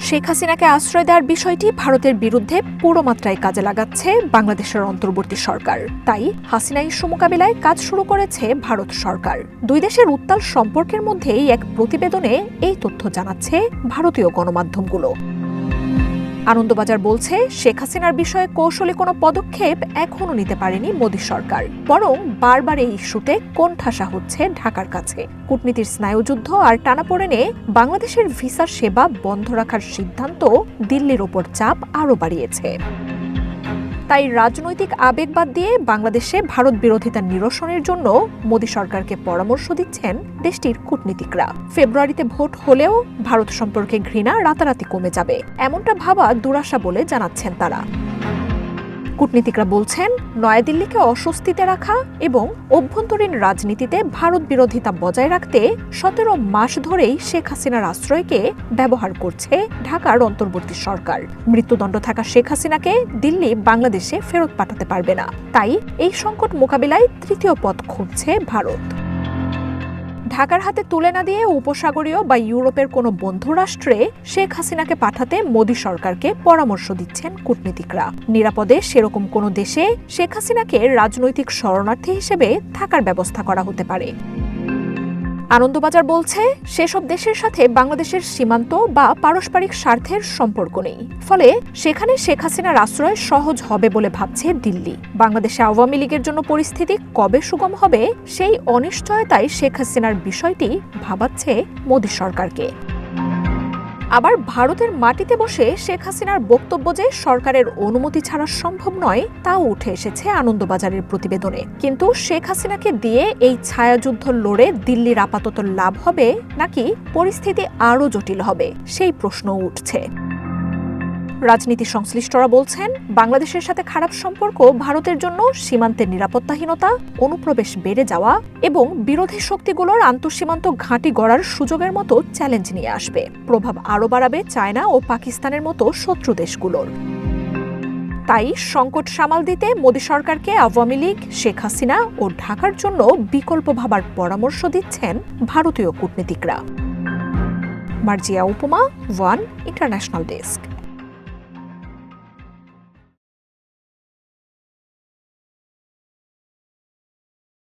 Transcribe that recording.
শেখ হাসিনাকে আশ্রয় দেওয়ার বিষয়টি ভারতের বিরুদ্ধে পুরো মাত্রায় কাজে লাগাচ্ছে বাংলাদেশের অন্তর্বর্তী সরকার। তাই হাসিনা ইস্যু মোকাবিলায় কাজ শুরু করেছে ভারত সরকার। দুই দেশের উত্তাল সম্পর্কের মধ্যেই এক প্রতিবেদনে এই তথ্য জানাচ্ছে ভারতীয় গণমাধ্যমগুলো। আনন্দবাজার বলছে, শেখ হাসিনার বিষয়ে কৌশলী কোনো পদক্ষেপ এখনও নিতে পারেনি মোদী সরকার, বরং বারবার এই ইস্যুতে কোণঠাসা হচ্ছে ঢাকার কাছে। কূটনীতির স্নায়ুযুদ্ধ আর টানাপোড়েনে বাংলাদেশের ভিসা সেবা বন্ধ রাখার সিদ্ধান্ত দিল্লির ওপর চাপ আরও বাড়িয়েছে। তাই রাজনৈতিক আবেগ বাদ দিয়ে বাংলাদেশে ভারত বিরোধিতা নিরসনের জন্য মোদী সরকারকে পরামর্শ দিচ্ছেন দেশটির কূটনীতিকরা। ফেব্রুয়ারিতে ভোট হলেও ভারত সম্পর্কে ঘৃণা রাতারাতি কমে যাবে, এমনটা ভাবা দুরাশা বলে জানাচ্ছেন তারা। কূটনীতিকরা বলছেন, নয়াদিল্লিকে অস্বস্তিতে রাখা এবং অভ্যন্তরীণ রাজনীতিতে ভারত বিরোধিতা বজায় রাখতে 17 মাস ধরেই শেখ হাসিনার আশ্রয়কে ব্যবহার করছে ঢাকার অন্তর্বর্তী সরকার। মৃত্যুদণ্ড থাকা শেখ হাসিনাকে দিল্লি বাংলাদেশে ফেরত পাঠাতে পারবে না। তাই এই সংকট মোকাবিলায় তৃতীয় পথ খুঁজছে ভারত। ঢাকার হাতে তুলে না দিয়ে উপসাগরীয় বা ইউরোপের কোনো বন্ধু রাষ্ট্রে শেখ হাসিনাকে পাঠাতে মোদী সরকারকে পরামর্শ দিচ্ছেন কূটনীতিকরা। নিরাপদে সেরকম কোনো দেশে শেখ হাসিনাকে রাজনৈতিক শরণার্থী হিসেবে থাকার ব্যবস্থা করা হতে পারে। আনন্দবাজার বলছে, সেসব দেশের সাথে বাংলাদেশের সীমান্ত বা পারস্পরিক স্বার্থের সম্পর্ক নেই, ফলে সেখানে শেখ হাসিনার আশ্রয় সহজ হবে বলে ভাবছে দিল্লি। বাংলাদেশে আওয়ামী লীগের জন্য পরিস্থিতি কবে সুগম হবে সেই অনিশ্চয়তায় শেখ হাসিনার বিষয়টি ভাবাচ্ছে মোদী সরকারকে। আবার ভারতের মাটিতে বসে শেখ হাসিনার বক্তব্য যে সরকারের অনুমতি ছাড়া সম্ভব নয়, তাও উঠে এসেছে আনন্দবাজারের প্রতিবেদনে। কিন্তু শেখ হাসিনাকে দিয়ে এই ছায়াযুদ্ধ লড়ে দিল্লির আপাতত লাভ হবে নাকি পরিস্থিতি আরও জটিল হবে, সেই প্রশ্নও উঠছে। রাজনীতি সংশ্লিষ্টরা বলছেন, বাংলাদেশের সাথে খারাপ সম্পর্ক ভারতের জন্য সীমান্তের নিরাপত্তাহীনতা, অনুপ্রবেশ বেড়ে যাওয়া এবং বিরোধী শক্তিগুলোর আন্তঃসীমান্ত ঘাঁটি গড়ার সুযোগের মতো চ্যালেঞ্জ নিয়ে আসবে। প্রভাব আরও বাড়াবে চায়না ও পাকিস্তানের মতো শত্রু দেশগুলোর। তাই সংকট সামাল দিতে মোদী সরকারকে আওয়ামী লীগ, শেখ হাসিনা ও ঢাকার জন্য বিকল্প ভাবার পরামর্শ দিচ্ছেন ভারতীয় কূটনীতিকরা। মার্জিয়া উপমা, ওয়ান ইন্টারন্যাশনাল ডেস্ক।